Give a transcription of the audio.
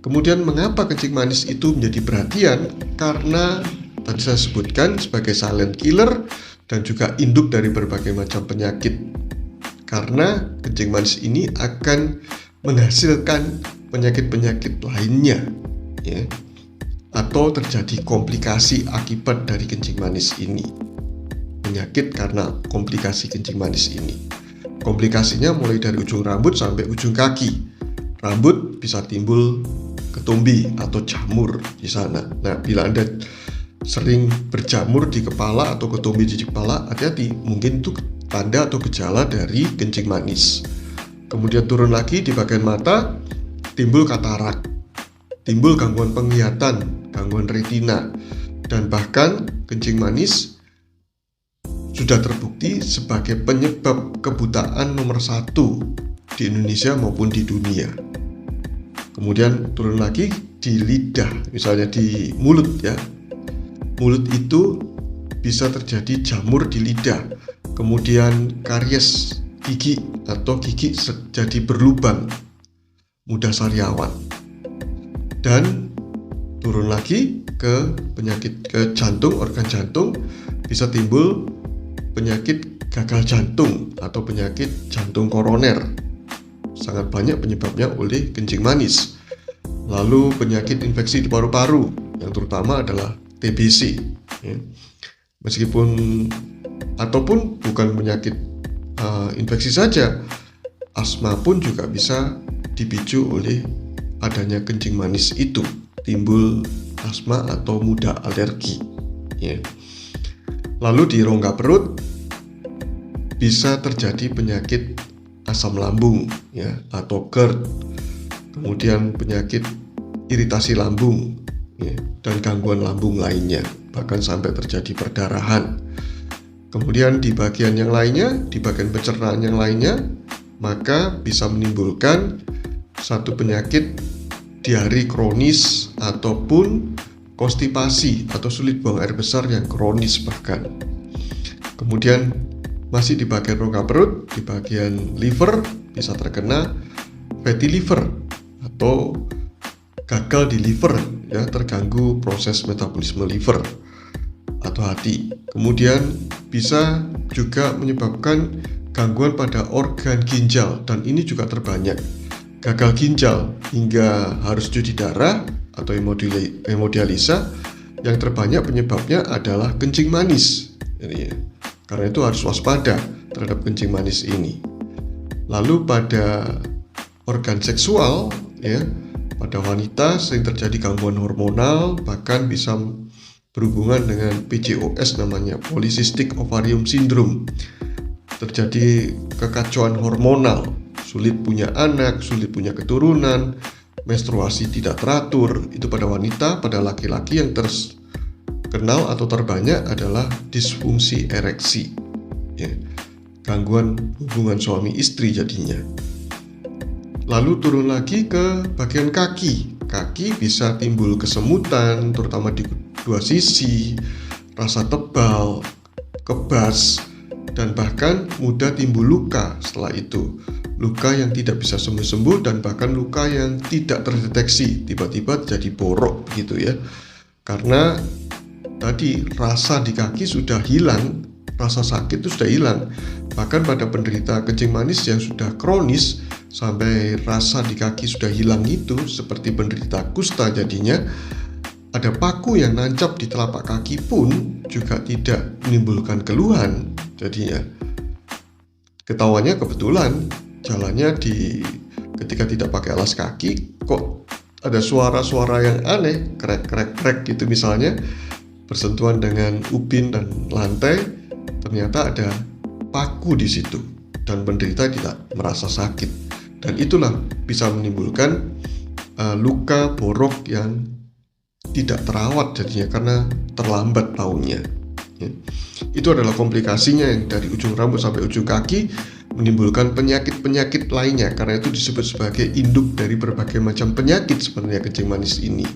Kemudian mengapa kencing manis itu menjadi perhatian? Karena tadi saya sebutkan sebagai silent killer dan juga induk dari berbagai macam penyakit. Karena kencing manis ini akan menghasilkan penyakit-penyakit lainnya, ya, atau terjadi komplikasi akibat dari kencing manis ini. Penyakit karena komplikasi kencing manis ini. Komplikasinya mulai dari ujung rambut sampai ujung kaki. Rambut bisa timbul ketumbi atau jamur di sana. Nah, bila Anda sering berjamur di kepala atau ketumbi di kepala, hati-hati, mungkin itu tanda atau gejala dari kencing manis. Kemudian turun lagi di bagian mata, timbul katarak, timbul gangguan penglihatan, gangguan retina, dan bahkan kencing manis sudah terbukti sebagai penyebab kebutaan nomor 1 di Indonesia maupun di dunia. Kemudian turun lagi di lidah, misalnya di mulut ya. Mulut itu bisa terjadi jamur di lidah, kemudian karies gigi atau gigi jadi berlubang, mudah sariawan. Dan turun lagi ke penyakit ke jantung, organ jantung, bisa timbul penyakit gagal jantung atau penyakit jantung koroner. Sangat banyak penyebabnya oleh kencing manis. Lalu penyakit infeksi di paru-paru yang terutama adalah TBC, ya. Meskipun ataupun bukan penyakit infeksi saja, asma pun juga bisa dipicu oleh adanya kencing manis itu, timbul asma atau mudah alergi, ya. Lalu di rongga perut bisa terjadi penyakit asam lambung, ya, atau GERD. Kemudian penyakit iritasi lambung, ya, dan gangguan lambung lainnya, bahkan sampai terjadi perdarahan. Kemudian di bagian yang lainnya, di bagian pencernaan yang lainnya, maka bisa menimbulkan satu penyakit diare kronis ataupun konstipasi atau sulit buang air besar yang kronis bahkan. Kemudian masih di bagian rongga perut, di bagian liver bisa terkena fatty liver atau gagal di liver, ya, terganggu proses metabolisme liver atau hati. Kemudian bisa juga menyebabkan gangguan pada organ ginjal, dan ini juga terbanyak. Gagal ginjal hingga harus cuci darah atau hemodialisa, yang terbanyak penyebabnya adalah kencing manis. Jadi, karena itu harus waspada terhadap kencing manis ini. Lalu pada organ seksual, ya, pada wanita sering terjadi gangguan hormonal, bahkan bisa berhubungan dengan PCOS namanya, Polycystic Ovarium Syndrome. Terjadi kekacauan hormonal, sulit punya anak, sulit punya keturunan, menstruasi tidak teratur. Itu pada wanita. Pada laki-laki yang terkenal atau terbanyak adalah disfungsi ereksi, ya, gangguan hubungan suami istri jadinya. Lalu turun lagi ke bagian kaki. Kaki bisa timbul kesemutan, terutama di kedua sisi, rasa tebal, kebas, dan bahkan mudah timbul luka setelah itu. Luka yang tidak bisa sembuh-sembuh dan bahkan luka yang tidak terdeteksi, tiba-tiba jadi borok begitu ya. Karena tadi rasa di kaki sudah hilang, rasa sakit itu sudah hilang. Bahkan pada penderita kencing manis yang sudah kronis, sampai rasa di kaki sudah hilang itu, seperti penderita kusta jadinya, ada paku yang nancap di telapak kaki pun juga tidak menimbulkan keluhan. Jadinya ketahuannya kebetulan jalannya ketika tidak pakai alas kaki, kok ada suara-suara yang aneh, krek gitu misalnya, bersentuhan dengan ubin dan lantai, ternyata ada paku di situ dan penderita tidak merasa sakit. Dan itulah bisa menimbulkan luka borok yang tidak terawat jadinya karena terlambat tahunya, ya. Itu adalah komplikasinya yang dari ujung rambut sampai ujung kaki, menimbulkan penyakit-penyakit lainnya. Karena itu disebut sebagai induk dari berbagai macam penyakit sebenarnya kencing manis ini.